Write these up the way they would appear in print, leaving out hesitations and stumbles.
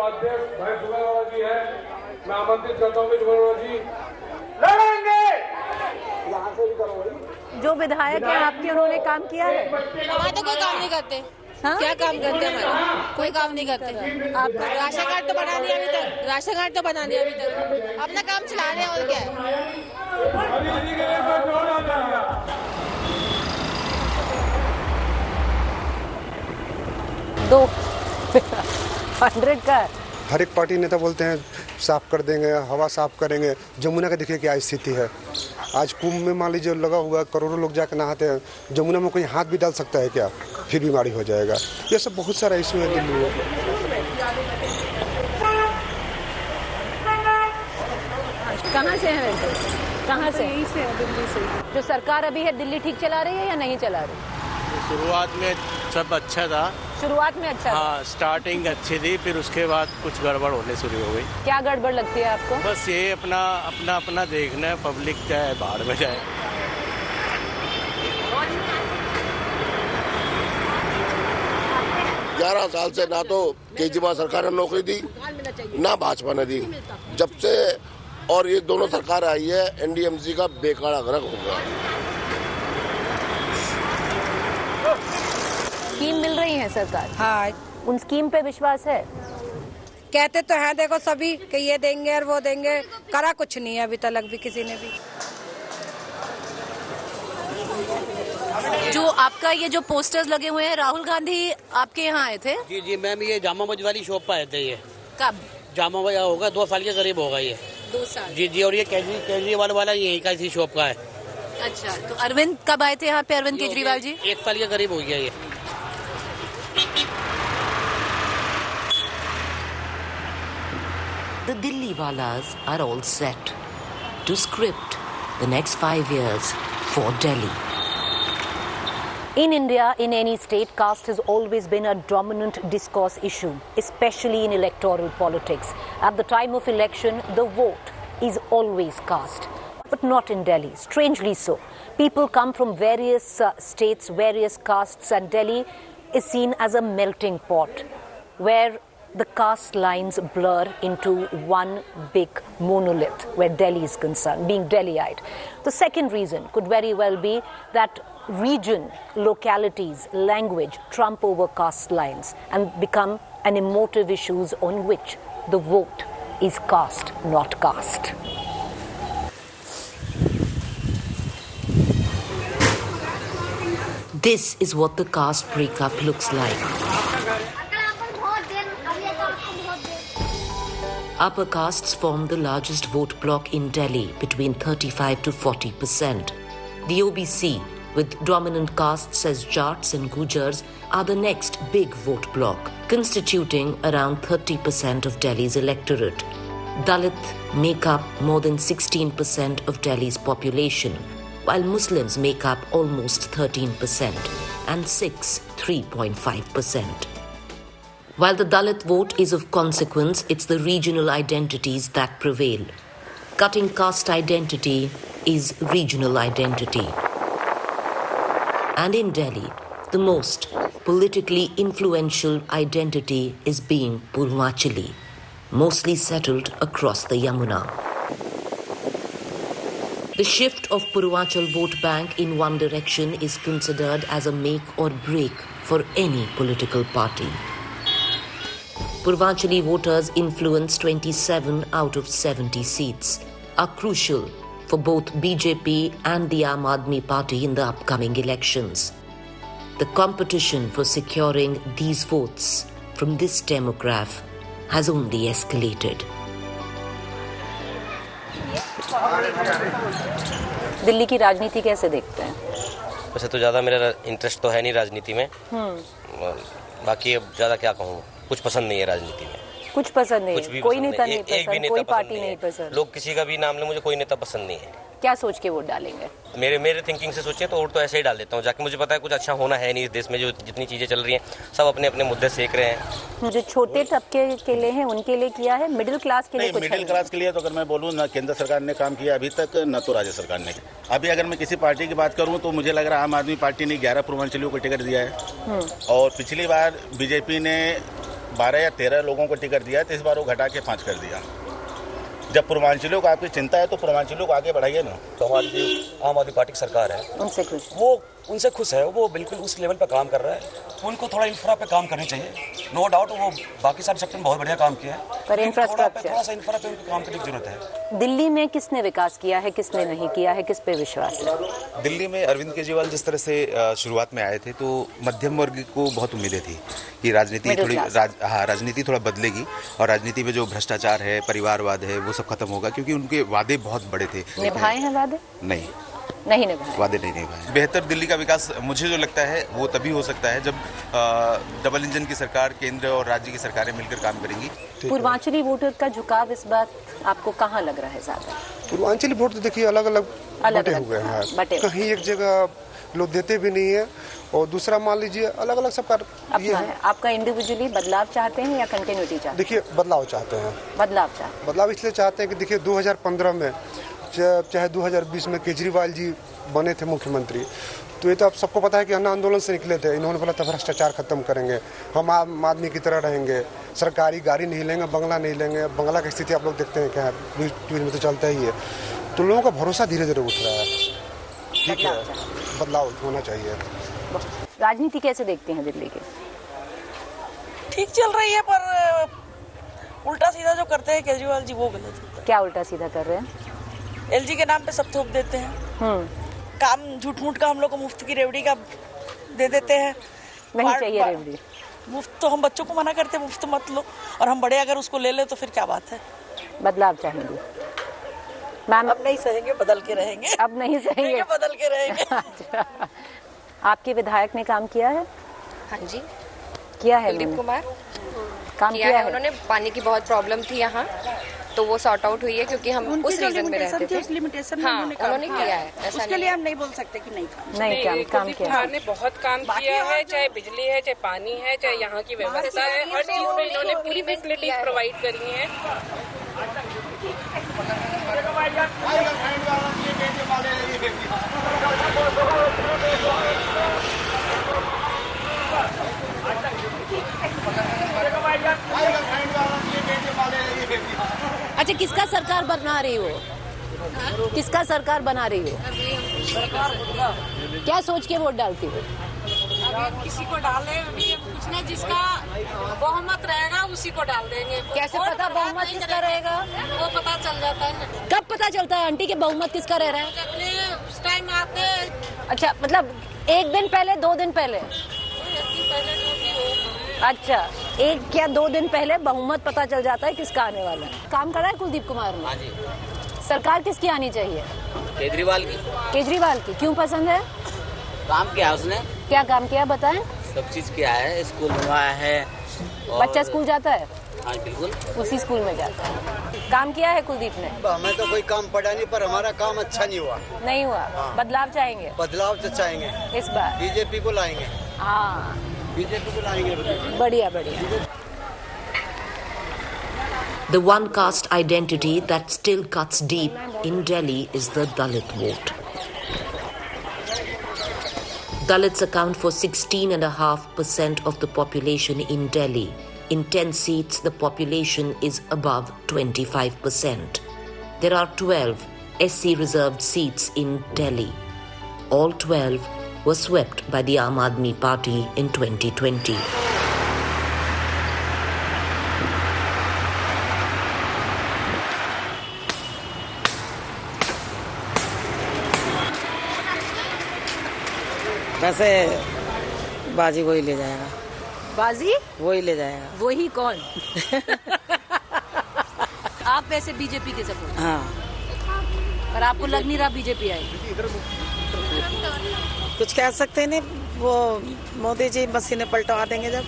उपाध्यक्ष भाई जुगलवाला जी है, मैं आमंत्रित करता हूँ जुगलवाला जी लड़ेंगे। यहाँ से भी करो। जो विधायक है आपके, उन्होंने काम किया है? हमारे तो कोई काम नहीं करते। हाँ? क्या काम करते हैं? हमारे कोई काम नहीं करते। आप राशन कार्ड तो बना दिया अभी तक, राशन कार्ड तो बना दिया अभी तक, अपना काम चला रहे हैं और क्या है। दो 100 का हर एक पार्टी नेता बोलते हैं साफ कर देंगे, हवा साफ करेंगे। जमुना का देखिए क्या स्थिति है। आज कुंभ में मान लीजिए लगा हुआ, करोड़ों लोग जाकर नहाते हैं, जमुना में कोई हाथ भी डाल सकता है क्या? फिर बीमारी हो जाएगा। ये सब बहुत सारा इशू है दिल्ली में। कहाँ से है वैसे? कहाँ से? यहीं से, दिल्ली से। जो सरकार अभी है दिल्ली ठीक चला रही है या नहीं चला रही? शुरुआत में सब अच्छा था। शुरुआत में अच्छा हाँ, स्टार्टिंग अच्छी थी, फिर उसके बाद कुछ गड़बड़ होने शुरू हो गई। क्या गड़बड़ लगती है आपको? बस ये अपना देखना है, पब्लिक चाहे बाहर में जाए। ग्यारह साल से ना तो केजरीवाल सरकार ने नौकरी दी, ना भाजपा ने दी। जब से और ये दोनों सरकार आई है, एनडीएमसी का बेकारा गर्क हो गया। स्कीम मिल रही है सरकार? हाँ, उन स्कीम पे विश्वास है? कहते तो हैं देखो सभी कि ये देंगे और वो देंगे, करा कुछ नहीं है अभी तक भी किसी ने भी। जो आपका ये जो पोस्टर्स लगे हुए हैं, राहुल गांधी आपके यहाँ आए थे? जी जी मैम, ये जामा मस्जिद वाली शॉप पर आए थे। ये कब? जामा मस्जिद होगा 2 साल के करीब होगा ये। 2 साल? जी जी, और ये केजरीवाल वाला यही का इसी शॉप का है। अच्छा, तो अरविंद कब आए थे यहाँ पे? अरविंद केजरीवाल जी 1 साल के करीब हो गया ये। The Dilliwalas are all set to script the next 5 years for Delhi. In India, in any state, caste has always been a dominant discourse issue, especially in electoral politics. At the time of election, the vote is always cast. But not in Delhi, strangely so. People come from various states, various castes, and Delhi is seen as a melting pot where the caste lines blur into one big monolith where Delhi is concerned, being Delhiite. The second reason could very well be that region, localities, language trump over caste lines and become an emotive issues on which the vote is cast, not cast. This is what the caste breakup looks like. Upper castes form the largest vote bloc in Delhi, between 35 to 40%. The OBC, with dominant castes as Jats and Gujars, are the next big vote bloc, constituting around 30% of Delhi's electorate. Dalit make up more than 16% of Delhi's population, while Muslims make up almost 13% and Sikhs 3.5%. While the Dalit vote is of consequence, it's the regional identities that prevail. Cutting caste identity is regional identity. And in Delhi, the most politically influential identity is being Purvachali, mostly settled across the Yamuna. The shift of Purvachal vote bank in one direction is considered as a make or break for any political party. Purvachali voters influence 27 out of 70 seats, are crucial for both BJP and the Aam Aadmi Party in the upcoming elections. The competition for securing these votes from this demographic has only escalated. Delhi की राजनीति कैसे देखते हैं? वैसे तो ज़्यादा मेरा interest तो है नहीं राजनीति में। बाकी अब ज़्यादा क्या कहूँ, कुछ पसंद नहीं है राजनीति में। कुछ पसंद नहीं है? कोई नेता नहीं पसंद, कोई पार्टी नहीं पसंद? लोग किसी का भी नाम ले, मुझे कोई नेता पसंद नहीं है। क्या सोच के वोट डालेंगे? मेरे थिंकिंग से सोचे तो वोट तो ऐसे ही डाल देता हूँ, जाके मुझे पता है कुछ अच्छा होना है नहीं इस देश में। जो जितनी चीज़ें चल रही हैं सब अपने अपने मुद्दे सेक रहे हैं। जो छोटे तबके के लिए हैं उनके लिए किया है, मिडिल क्लास के लिए कुछ मिडिल क्लास के लिए तो अगर मैं बोलूँ ना केंद्र सरकार ने काम किया अभी तक, न तो राज्य सरकार ने। अभी अगर मैं किसी पार्टी की बात करूँ तो मुझे लग रहा है आम आदमी पार्टी ने 11 पूर्वांचलियों को टिकट दिया है और पिछली बार बीजेपी ने 12 या 13 लोगों को टिकट दिया है, तो इस बार वो घटा के 5 कर दिया। जब पूर्वांचलियों को आपकी चिंता है तो पूर्वांचलियों को आगे बढ़ाइए ना। तो हमारी जो आम आदमी पार्टी की सरकार है उनसे खुश, वो उनसे खुश है, वो बिल्कुल उस लेवल पर काम कर रहा है। उनको थोड़ा इंफ्रा पे काम करनी चाहिए, नो डाउट। वो बाकी सारे सेक्टर में बहुत बढ़िया काम किया है, पर इंफ्रास्ट्रक्चर थोड़ा सा इंफ्रा पे उनको काम करने की जरूरत है। दिल्ली में किसने विकास किया है, किसने नहीं किया है, किस पे विश्वास है? दिल्ली में अरविंद केजरीवाल जिस तरह से शुरुआत में आए थे, तो मध्यम वर्ग को बहुत उम्मीदें थी कि राजनीति थोड़ा बदलेगी और राजनीति में जो भ्रष्टाचार है, परिवारवाद है, वो सब खत्म होगा, क्योंकि उनके वादे बहुत बड़े थे। निभाए हैं वादे? नहीं निभाए, वादे नहीं निभाए। बेहतर दिल्ली का विकास मुझे जो लगता है वो तभी हो सकता है जब डबल इंजन की सरकार, केंद्र और राज्य की सरकारें मिलकर काम करेंगी। पूर्वांचली वोटर का झुकाव इस बात आपको कहाँ लग रहा है ज्यादा? पूर्वांचली वोट तो देखिए अलग अलग बटे हुए हैं, कहीं एक जगह लोग देते भी नहीं है और दूसरा मान लीजिए अलग अलग सबका ये है। आपका इंडिविजुअली बदलाव चाहते हैं या कंटिन्यूटी चाहते हैं? देखिए बदलाव चाहते हैं। बदलाव इसलिए चाहते हैं कि देखिए 2015 में चाहे 2020 में केजरीवाल जी बने थे मुख्यमंत्री, तो ये तो आप सबको पता है कि अन्ना आंदोलन से निकले थे। इन्होंने बोला था भ्रष्टाचार खत्म करेंगे, हम आम आदमी की तरह रहेंगे, सरकारी गाड़ी नहीं लेंगे, बंगला नहीं लेंगे। बंगला की स्थिति आप लोग देखते हैं क्या है, न्यूज़ में तो चलता ही है। तो लोगों का भरोसा धीरे धीरे उठ रहा है। ठीक है, बदलाव होना चाहिए। राजनीति कैसे देखते हैं दिल्ली की? ठीक चल रही है, पर उल्टा सीधा जो करते हैं केजरीवाल जी वो गलत है। क्या उल्टा सीधा कर रहे हैं? एलजी के नाम पे सब थोप देते हैं, काम झूठ मूठ का हम लोग को मुफ्त की रेवड़ी का दे देते हैं। नहीं चाहिए रेवड़ी, मुफ्त तो हम बच्चों को मना करते हैं मुफ्त मत लो, और हम बड़े अगर उसको ले ले तो फिर क्या बात है। बदलाव चाहेंगे मैम? अब नहीं सहेंगे, बदल के रहेंगे। अब नहीं सहेंगे, बदल के रहेंगे। अच्छा, आपके विधायक ने काम किया है? हाँ जी, किया है। कुलदीप कुमार काम किया है। उन्होंने पानी की बहुत प्रॉब्लम थी यहाँ, तो वो सॉर्ट आउट हुई है, क्योंकि हम उस रीजन में रहते थे। उस लिमिटेशन हाँ, उन्होंने किया है, ऐसा उसके लिए हम नहीं बोल सकते कि नहीं काम किया। ने बहुत काम किया है, चाहे बिजली है, चाहे पानी है, चाहे यहाँ की व्यवस्था है, हर चीज में इन्होंने पूरी फैसिलिटीज प्रोवाइड करी है। अच्छा, किसका सरकार बना रही हो? किसका सरकार बना रही हो? क्या सोच के वोट डालती हो? अभी किसी को डाले, अभी कुछ ना, जिसका बहुमत रहेगा उसी को डाल देंगे। कैसे पता बहुमत किसका रहेगा? वो पता चल जाता है। कब पता चलता है आंटी के बहुमत किसका रह रहा है? अपने उस टाइम आते। अच्छा, मतलब 1 दिन पहले, 2 दिन पहले? अच्छा, 1 या 2 दिन पहले बहुमत पता चल जाता है किसका आने वाला है। काम करा है कुलदीप कुमार ने? हाँ जी। सरकार किसकी आनी चाहिए? केजरीवाल की। केजरीवाल की क्यों पसंद है? काम किया उसने। क्या काम किया बताएं? सब चीज किया है, स्कूल बनवाया है। बच्चा स्कूल जाता है? हाँ बिल्कुल, उसी स्कूल में जाता है। काम किया है कुलदीप ने? हमें तो कोई काम पड़ा नहीं, पर हमारा काम अच्छा नहीं हुआ। नहीं हुआ? बदलाव चाहेंगे? बदलाव तो चाहेंगे इस बार। बीजेपी को लाएंगे। हाँ, बीजेपी को लाएंगे। बढ़िया बढ़िया। The one caste identity that still cuts deep in Delhi is the Dalit vote. Dalits account for 16.5% of the population in Delhi. In 10 seats, the population is above 25%. There are 12 SC reserved seats in Delhi. All 12 were swept by the Aam Aadmi Party in 2020. वैसे बाजी वही ले जाएगा। बाजी वही ले जाएगा। वही कौन? आप वैसे बीजेपी के सपोर्ट? हाँ। पर आपको लग नहीं रहा बीजेपी आएगी? कुछ कह सकते नहीं, वो मोदी जी मशीनें पलटवा देंगे जब।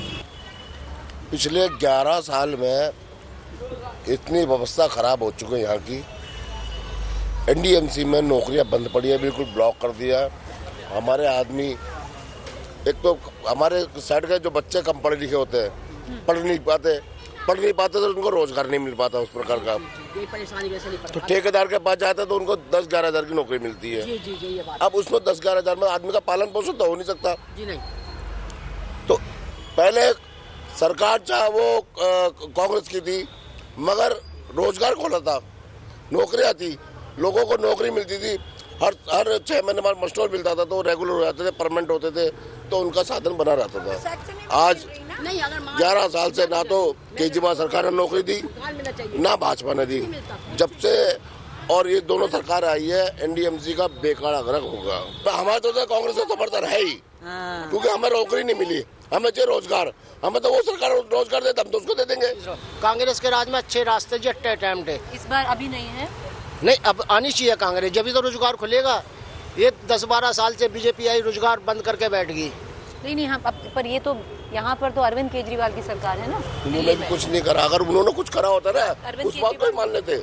पिछले 11 साल में इतनी व्यवस्था खराब हो चुकी है यहाँ की। एनडीएमसी में नौकरियां बंद पड़ी है, बिल्कुल ब्लॉक कर दिया। हमारे आदमी, एक तो हमारे साइड के जो बच्चे कम पढ़े लिखे होते हैं, पढ़ नहीं पाते तो उनको रोजगार नहीं मिल पाता उस प्रकार का। तो ठेकेदार के पास जाते तो उनको 10-11 हज़ार की नौकरी मिलती है। अब उसमें 10-11 हज़ार में आदमी का पालन पोषण तो हो नहीं सकता। तो पहले सरकार चाहे वो कांग्रेस की थी, मगर रोजगार खोला था, नौकरियां थी, लोगों को नौकरी मिलती थी, हर 6 महीने बाद मस्टोर मिलता था, तो रेगुलर हो जाते थे, परमानेंट होते थे, तो उनका साधन बना रहता था। आज 11 साल से ना तो केजरीवाल सरकार ने नौकरी दी, ना भाजपा ने दी। जब से और ये दोनों सरकार आई है, एनडीएमसी का बेकारा गर्क होगा। हमारे तो कांग्रेस का समर्थन है ही, क्योंकि हमें नौकरी नहीं मिली, हमें चाहिए रोजगार। हमें तो वो सरकार रोजगार देता, हम तो उसको दे देंगे। कांग्रेस के राज में अच्छे रास्ते जट्टे टाइम थे, इस बार अभी नहीं है। नहीं, अब आनी चाहिए कांग्रेस, जब भी तो रोजगार खुलेगा। ये 10-12 साल से बीजेपी आई, रोजगार बंद करके बैठ गई। नहीं हम पर ये तो यहाँ पर तो अरविंद केजरीवाल की सरकार है ना। उन्होंने भी कुछ नहीं करा। अगर उन्होंने कुछ करा होता ना, उस बात को ही मान लेते।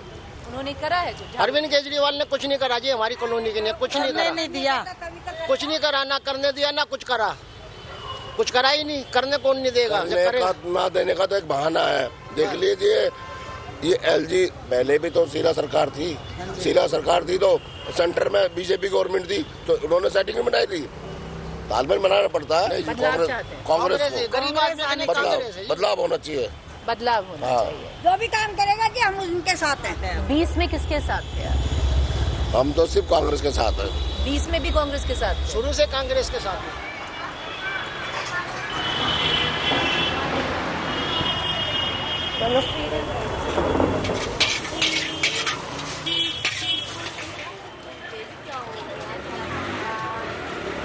उन्होंने करा है अरविंद केजरीवाल ने कुछ नहीं करा जी, हमारी कॉलोनी के लिए कुछ नहीं करा, नहीं दिया, कुछ नहीं करा, ना करने दिया, ना कुछ करा, कुछ करा ही नहीं। करने कौन नहीं देगा? ना देने का तो एक बहाना है। देख लीजिए, ये एलजी पहले भी तो शीला सरकार थी, शीला सरकार थी तो सेंटर में बीजेपी गवर्नमेंट थी, तो उन्होंने सेटिंग बनाई थी। तालमेल बनाना पड़ता है। कांग्रेस को बदलाव होना चाहिए, बदलाव होना चाहिए। जो भी काम करेगा कि हम उनके साथ हैं। 20 में किसके साथ थे आप? हम तो सिर्फ कांग्रेस के साथ हैं। 20 में भी कांग्रेस के साथ? शुरू से कांग्रेस के साथ है। चलो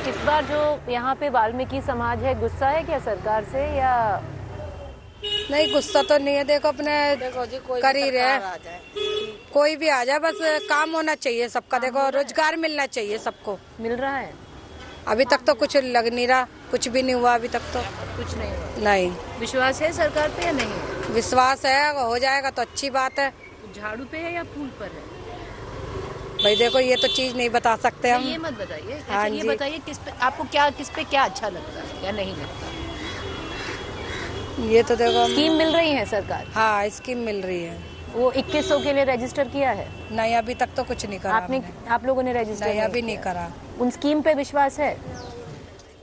इस बार जो यहाँ पे वाल्मीकि समाज है, गुस्सा है क्या सरकार से? या नहीं, गुस्सा तो नहीं है। देखो अपने कर ही रहे, कोई भी आ जाए, बस काम होना चाहिए सबका। देखो रोजगार मिलना चाहिए सबको। मिल रहा है? अभी तक तो कुछ लग नहीं रहा, कुछ भी नहीं हुआ अभी तक तो। कुछ नहीं हुआ? नहीं। विश्वास है सरकार पे या नहीं? विश्वास है, हो जाएगा तो अच्छी बात है। झाड़ू पे है या फूल पर है? भाई देखो, ये तो चीज नहीं बता सकते हम। ये मत बताइए। हाँ ये बताइए किस पे आपको किस पे क्या अच्छा लगता है या नहीं लगता? ये तो देखो, स्कीम मिल रही है सरकार? हाँ, स्कीम मिल रही है। वो 2100 के लिए रजिस्टर किया है? नहीं, अभी तक तो कुछ नहीं करा। आप लोगों ने रजिस्टर नहीं, अभी नहीं करा। उन स्कीम पे विश्वास है?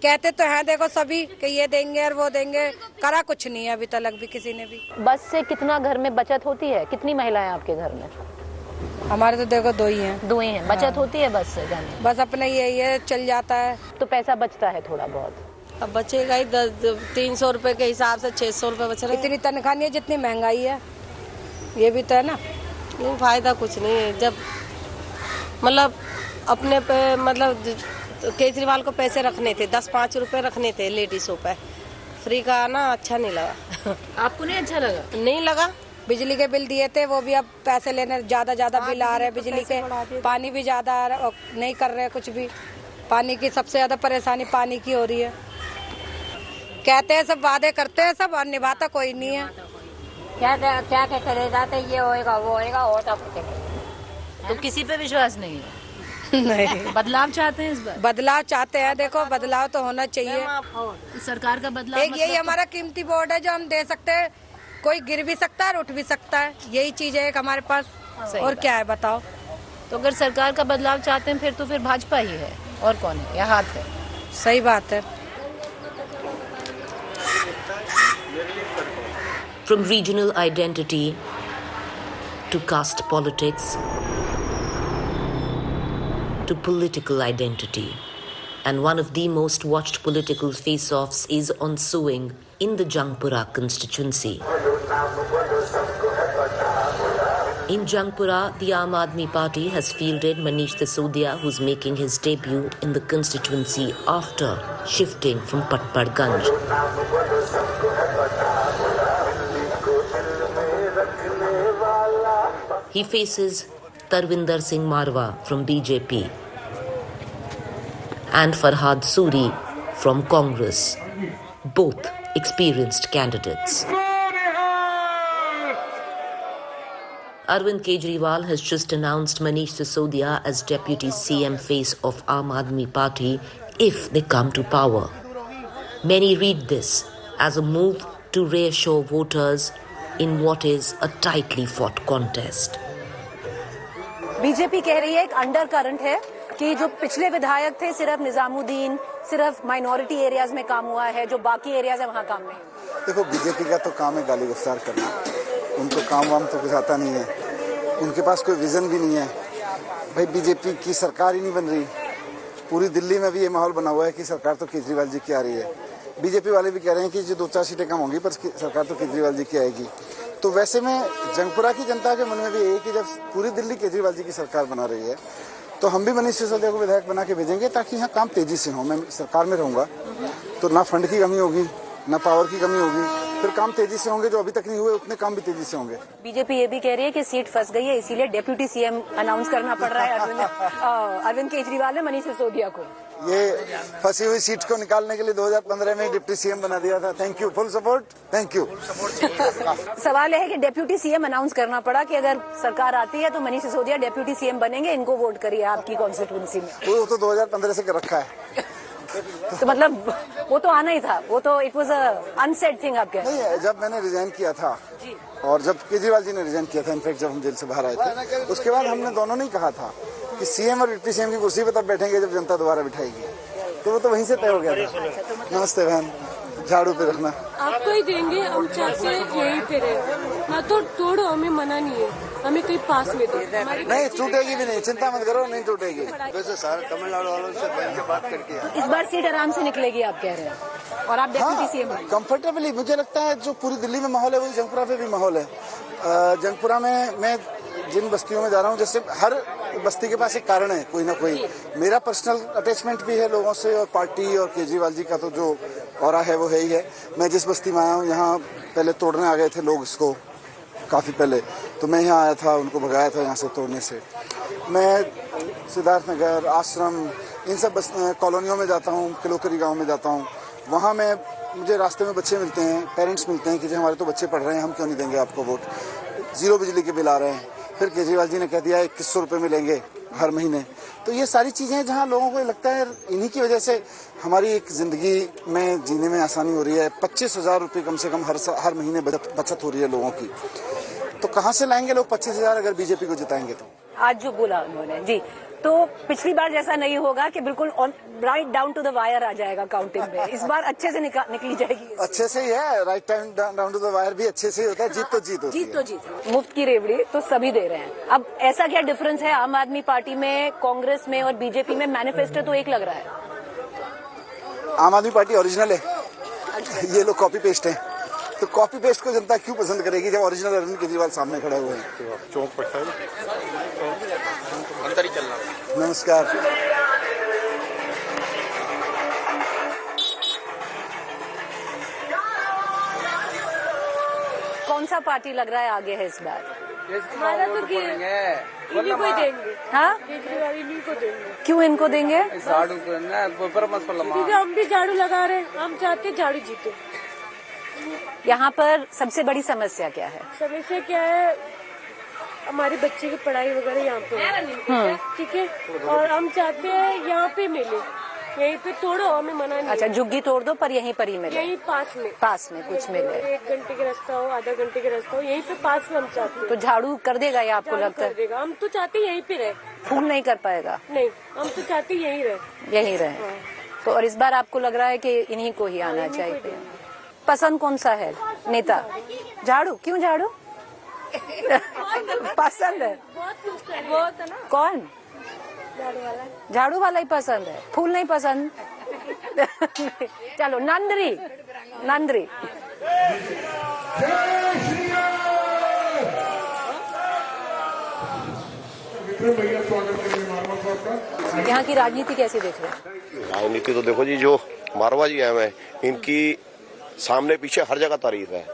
कहते तो हैं देखो सभी कि ये देंगे और वो देंगे, करा कुछ नहीं है अभी तक भी किसी ने भी। बस से कितना घर में बचत होती है? कितनी महिलाएं आपके घर में? हमारे तो देखो 2 ही हैं। 2 ही हैं। बचत होती है बस से जाने? बस अपने ये चल जाता है, तो पैसा बचता है थोड़ा बहुत? अब बचेगा ही 300 रुपए के हिसाब से 600 रुपए बच रहे। इतनी तनख्वाह नहीं है जितनी महंगाई है, ये भी तो है ना। नहीं, फायदा कुछ नहीं है। जब मतलब अपने पे, मतलब केजरीवाल को पैसे रखने थे, 10-5 रुपए रखने थे लेडीजों पे, फ्री का आना अच्छा नहीं लगा। आपको नहीं अच्छा लगा? नहीं लगा। बिजली के बिल दिए थे, वो भी अब पैसे लेने ज्यादा बिल आ रहे हैं बिजली के। पानी भी ज्यादा आ रहा, नहीं कर रहे कुछ भी। पानी की सबसे ज्यादा परेशानी पानी की हो रही है। कहते हैं सब, वादे करते हैं सब, और निभाता कोई नहीं है। क्या करे जाते, ये होएगा वो होएगा, होता कुछ नहीं। तो किसी पे विश्वास नहीं है? नहीं। बदलाव चाहते हैं इस बार? बदलाव चाहते हैं। देखो, बदलाव तो होना चाहिए। सरकार का बदलाव एक यही हमारा कीमती वोट है जो हम दे सकते हैं। कोई गिर भी सकता है और उठ भी सकता है, यही चीज है एक हमारे पास। और क्या है बताओ? तो अगर सरकार का बदलाव चाहते हैं फिर तो फिर भाजपा ही है, और कौन है? या हाथ है? सही बात है। From regional identity to caste politics to political identity. And one of the most watched political face-offs is ensuing in the Jangpura constituency. In Jangpura, the Aam Aadmi Party has fielded Manish Sisodia, who's making his debut in the constituency after shifting from Patparganj. He faces Tarvinder Singh Marwa from BJP and Farhad Suri from Congress, both experienced candidates. Arvind Kejriwal has just announced Manish Sisodia as Deputy CM face of Aam Aadmi Party if they come to power. Many read this as a move to reassure voters in what is a tightly fought contest. BJP कह रही है एक under current है कि जो पिछले विधायक थे सिर्फ निजामुद्दीन, सिर्फ माइनॉरिटी एरियाज में काम हुआ है, जो बाकी एरियाज है वहां काम नहीं। देखो बीजेपी का तो काम है गाली गुफ्तार करना, उनको काम वाम तो कुछ आता नहीं है, उनके पास कोई विजन भी नहीं है। भाई बीजेपी की सरकार ही नहीं बन रही, पूरी दिल्ली में भी ये माहौल बना हुआ है कि सरकार तो केजरीवाल जी की आ रही है। बीजेपी वाले भी कह रहे हैं कि जो 2-4 सीटें कम होंगी पर सरकार तो केजरीवाल जी की आएगी। तो वैसे में जंगपुरा की जनता के मन में भी यही कि जब पूरी दिल्ली केजरीवाल जी की सरकार बना रही है तो हम भी मनीष सिसोदिया को विधायक बना के भेजेंगे ताकि यहाँ काम तेजी से हो। मैं सरकार में रहूंगा तो ना फंड की कमी होगी ना पावर की कमी होगी, फिर काम तेजी से होंगे, जो अभी तक नहीं हुए उतने काम भी तेजी से होंगे। बीजेपी ये भी कह रही है कि सीट फंस गई है इसीलिए डेप्यूटी सीएम अनाउंस करना पड़ रहा है अरविंद केजरीवाल ने मनीष सिसोदिया को। ये फंसी हुई सीट को निकालने के लिए 2015 में डिप्टी सीएम बना दिया था। Thank you, full support, thank you. सवाल है कि डेप्यूटी सीएम अनाउंस करना पड़ा कि अगर सरकार आती है तो मनीष सिसोदिया डेप्यूटी सीएम बनेंगे, इनको वोट करिए आपकी कॉन्स्टिट्यूंसी में। वो तो 2015 से कर रखा है। तो मतलब वो तो आना ही था, वो तो it was a unsaid thing. आप नहीं है, जब मैंने रिजाइन किया था और जब केजरीवाल जी ने रिजाइन किया था, इनफैक्ट जब हम जेल से बाहर आए थे, उसके बाद हमने दोनों ने कहा था कि सीएम और डिप्टी सीएम की कुर्सी पे तब बैठेंगे जब जनता दोबारा बिठाएगी। तो वो तो वहीं से तय हो गया था। नमस्ते बहन, झाड़ू पे रखना आपको ही देंगे, हम चाहते हैं यहीं पे रहे, ना तो तोड़ो, हमें मना नहीं है, हमें कहीं पास में दो। नहीं टूटेगी भी नहीं, चिंता मत करो, नहीं टूटेगी। वैसे सारे तमिलनाडु वालों से बैठ के बात करके इस बार सीट आराम से निकलेगी आप कह रहे हैं, और आप डेप्यूटी सीएम हैं। कंफर्टेबली मुझे लगता है जो पूरी दिल्ली में माहौल है वही जंगपुरा पे भी माहौल है। जंगपुरा में मैं जिन बस्तियों में जा रहा हूँ, जैसे हर बस्ती के पास एक कारण है, कोई ना कोई। मेरा पर्सनल अटैचमेंट भी है लोगों से, और पार्टी और केजरीवाल जी का तो जो ऑरा है वो है ही है। मैं जिस बस्ती में आया हूँ, यहाँ पहले तोड़ने आ गए थे लोग इसको काफ़ी पहले, तो मैं यहाँ आया था, उनको भगाया था यहाँ से तोड़ने से। मैं सिद्धार्थ नगर, आश्रम, इन सब कॉलोनियों में जाता हूँ, किलोकरी गाँव में जाता हूँ। वहाँ मैं मुझे रास्ते में बच्चे मिलते हैं, पेरेंट्स मिलते हैं कि जो हमारे तो बच्चे पढ़ रहे हैं, हम क्यों नहीं देंगे आपको वोट, 0 बिजली के बिल आ रहे हैं। फिर केजरीवाल जी ने कह दिया 2100 रुपये मिलेंगे हर महीने। तो ये सारी चीज़ें हैं जहाँ लोगों को लगता है इन्हीं की वजह से हमारी एक ज़िंदगी में जीने में आसानी हो रही है। 25,000 रुपये कम से कम हर महीने बचत हो रही है लोगों की। तो कहाँ से लाएंगे लोग 25,000 अगर बीजेपी को जिताएंगे तो? आज जो बोला उन्होंने जी, तो पिछली बार जैसा नहीं होगा कि बिल्कुल right down to the wire आ जाएगा काउंटिंग में। इस बार अच्छे से निकली जाएगी। अच्छे से ही है, right down to the wire भी अच्छे से ही होता है। जीत तो जीत होती है। जीत तो जीत। मुफ्त की रेवड़ी तो सभी दे रहे हैं। अब ऐसा क्या डिफरेंस है आम आदमी पार्टी में, कांग्रेस में और बीजेपी में? मैनिफेस्टो तो एक लग रहा है। आम आदमी पार्टी ओरिजिनल है, ये लोग कॉपी पेस्ट है। तो कॉपी पेस्ट को जनता क्यों पसंद करेगी जब ओरिजिनल अरविंद केजरीवाल सामने खड़े हुए हैं? चौक पड़ता है, अंदर ही चलना। नमस्कार। कौन सा पार्टी लग रहा है आगे है इस बार? हमारा तो इन्हीं को देंगे। हाँ, केजरीवाल इन्हीं को देंगे। क्यों इनको देंगे? क्योंकि हम भी झाड़ू लगा रहे हैं, हम चाहते हैं झाड़ू जीते। यहाँ पर सबसे बड़ी समस्या क्या है? समस्या क्या है? हमारे बच्चे की पढ़ाई वगैरह यहाँ पे, ठीक है, और हम चाहते हैं यहाँ पे मिले, यहीं पे तोड़ो, हमें मना नहीं। अच्छा, झुग्गी तोड़ दो पर यहीं पर ही मिले, यहीं पास में कुछ मिले। 1 घंटे का रास्ता हो, आधा घंटे का रास्ता हो, यहीं पे पास में हम चाहते हैं। तो झाड़ू कर देगा या आपको लगता है? हम तो चाहते यहीं पे रहे। फूल नहीं कर पाएगा? नहीं, हम तो चाहते यहीं रहे। तो और इस बार आपको लग रहा है कि इन्हीं को ही आना चाहिए? पसंद कौन सा है नेता? झाड़ू? क्यों झाड़ू पसंद है? बहुत है ना। कौन? झाड़ू वाला ही पसंद है, फूल नहीं पसंद? चलो नंदरी। यहाँ की राजनीति कैसे देख रहे हैं? राजनीति तो देखो जी, जो मारवा जी हैं, इनकी सामने पीछे हर जगह तारीफ है,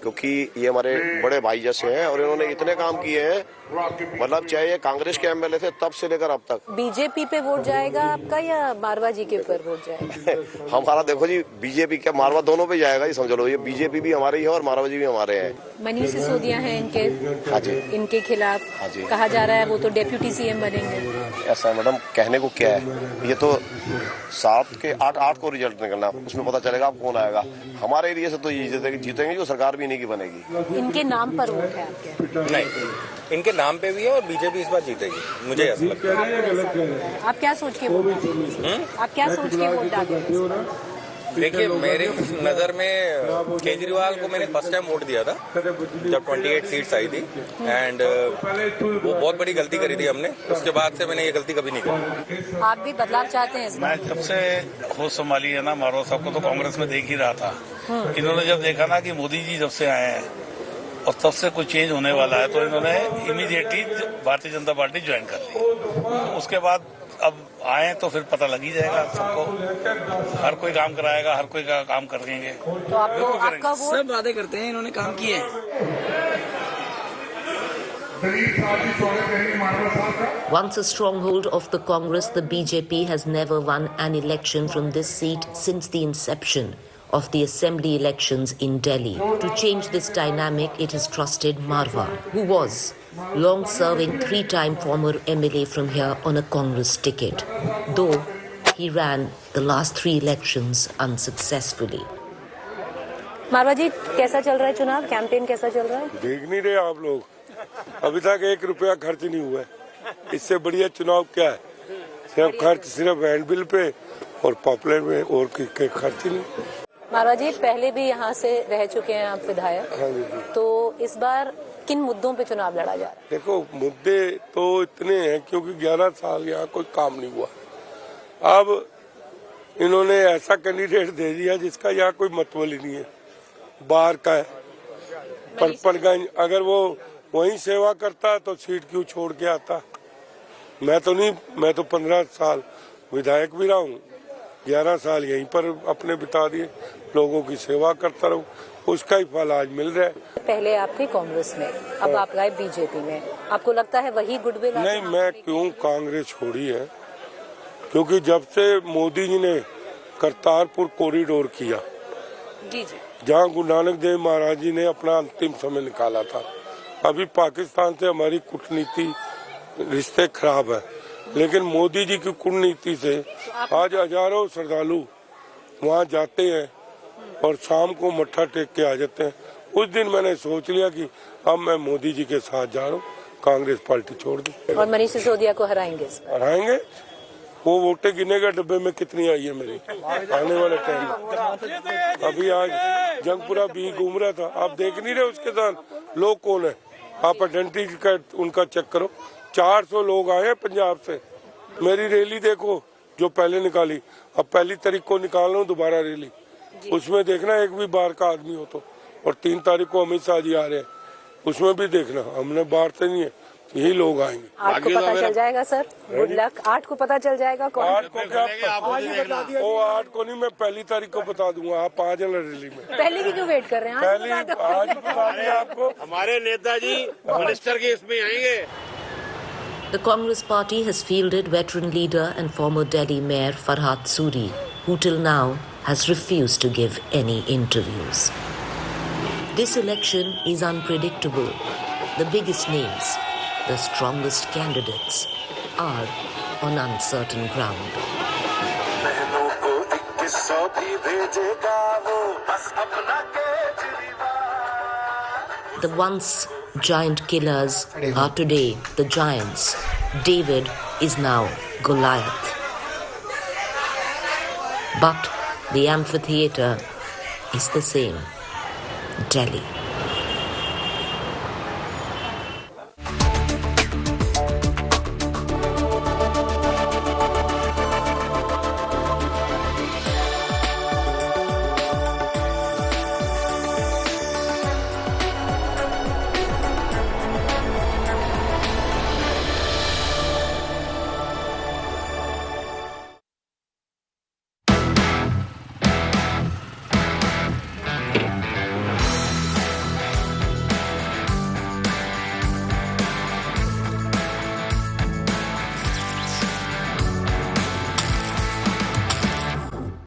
क्योंकि ये हमारे बड़े भाई जैसे हैं और इन्होंने इतने काम किए हैं, मतलब चाहे ये कांग्रेस के एमएलए थे तब से लेकर अब तक। बीजेपी पे वोट जाएगा आपका या मारवा जी के ऊपर वोट जाएगा? हमारा देखो जी, बीजेपी क्या मारवा दोनों पे जाएगा, ये समझ लो। ये बीजेपी भी हमारी है और मारवा जी भी हमारे हैं। मनीष सिसोदिया हैं इनके, हाँ जी, इनके खिलाफ कहा जा रहा है वो तो डेप्यूटी सीएम बनेंगे। ऐसा मैडम कहने को क्या है, ये तो 7 के 8 को रिजल्ट निकलना, उसमें पता चलेगा आप कौन आएगा। हमारे एरिया से तो ये जीतेंगे जो सरकार भी इन्हीं की बनेगी। इनके नाम पर वोट है आपके? नहीं, इनके नाम पे भी है और बीजेपी इस बार जीतेगी, मुझे ऐसा लगता है। आप क्या सोच के वोट डालेंगे? आप क्या सोच के वोट डालेंगे? देखिए, मेरे नज़र में केजरीवाल को मैंने फर्स्ट टाइम वोट दिया था जब 28 सीट्स आई थी, एंड वो बहुत बड़ी गलती करी थी हमने। उसके बाद से मैंने ये गलती कभी नहीं करी। आप भी बदलाव चाहते हैं? मैं जब से होश संभाली है ना, मारो सबको तो कांग्रेस में देख ही रहा था। इन्होंने जब देखा ना कि मोदी जी जब से आए हैं और तब से कुछ चेंज होने वाला है, तो इन्होंने immediately Bharatiya Janata party join कर ली। उसके बाद अब आए तो फिर पता लग ही जाएगा सबको, हर कोई काम कराएगा, हर कोई का काम कर देंगे। तो आपका सब वादे करते हैं, इन्होंने काम किए हैं। Once a stronghold of the Congress, the BJP has never won an election from this seat since the inception of the assembly elections in Delhi. To change this dynamic, it has trusted Marwa, who was long-serving 3-time former MLA from here on a Congress ticket, though he ran the last 3 elections unsuccessfully. मारवा जी, कैसा चल रहा है चुनाव? Campaign कैसा चल रहा है? देख नहीं रहे आप लोग, अभी तक 1 रुपया खर्च नहीं हुआ है। इससे बढ़िया चुनाव क्या है? सिर्फ खर्च सिर्फ हैंड बिल पे और पॉपुलर में, और खर्च ही नहीं। मारवा जी, पहले भी यहाँ से रह चुके हैं आप विधायक। हाँ जी। तो इस बार किन मुद्दों पे चुनाव लड़ा जा रहा है? देखो, मुद्दे तो इतने हैं क्योंकि 11 साल यहाँ कोई काम नहीं हुआ। अब इन्होंने ऐसा कैंडिडेट दे दिया जिसका यहाँ कोई मतलब ही नहीं है, बाहर का है, परपनगंज। अगर वो वहीं सेवा करता तो सीट क्यों छोड़ के आता? मैं तो नहीं, मैं तो 15 साल विधायक भी रहा हूँ, 11 साल यहीं पर अपने बिता दिए, लोगों की सेवा करता रहूं, उसका ही फल आज मिल रहा है। पहले आप थे कांग्रेस में, अब आप गए बीजेपी में, आपको लगता है वही गुडविल? नहीं, मैं क्यों कांग्रेस छोड़ी है, क्योंकि जब से मोदी जी ने करतारपुर कॉरिडोर किया, जी, जहाँ गुरु नानक देव महाराज जी ने अपना अंतिम समय निकाला था। अभी पाकिस्तान से हमारी कूटनीति रिश्ते खराब है, लेकिन मोदी जी की कूटनीति से आज हजारों श्रद्धालु वहाँ जाते हैं और शाम को मत्था टेक के आ जाते हैं। उस दिन मैंने सोच लिया कि अब मैं मोदी जी के साथ जा रहा हूँ, कांग्रेस पार्टी छोड़ दी। और मनीष सिसोदिया को हराएंगे? हराएंगे। वो वोटें गिनेगा डब्बे में कितनी आई है मेरी आने वाले टाइम में। अभी आज जंगपुरा भी घूम रहा था, आप देख नहीं रहे उसके साथ लोग कौन है? आप आइडेंटिटी कार्ड उनका चेक करो। 400 लोग आए हैं पंजाब से। मेरी रैली देखो जो पहले निकाली, अब 1 तारीख को निकाल रहा हूँ दोबारा रैली, उसमें देखना एक भी बाहर का आदमी हो तो। और 3 तारीख को अमित शाह जी आ रहे हैं, उसमें भी देखना, हमने बाहर से नहीं है, यही लोग आएंगे। 8 को पता चल जाएगा सर, गुड लक। 8 को पता चल जाएगा कौन? 8 को क्या? वो 8 को नहीं, मैं 1 तारीख को बता दूंगा। आप आ जाना रैली में। पहले की क्यों वेट कर रहे हैं? पहले आज बता दिया आपको। हमारे नेताजी मिनिस्टर के इसमें आएंगे। The Congress party has fielded veteran leader and former Delhi Mayor Farhad Suri, who till now has refused to give any interviews. This election is unpredictable. The biggest names, the strongest candidates, are on uncertain ground. The once giant killers are today the giants. David is now Goliath. But the amphitheater is the same. Delhi.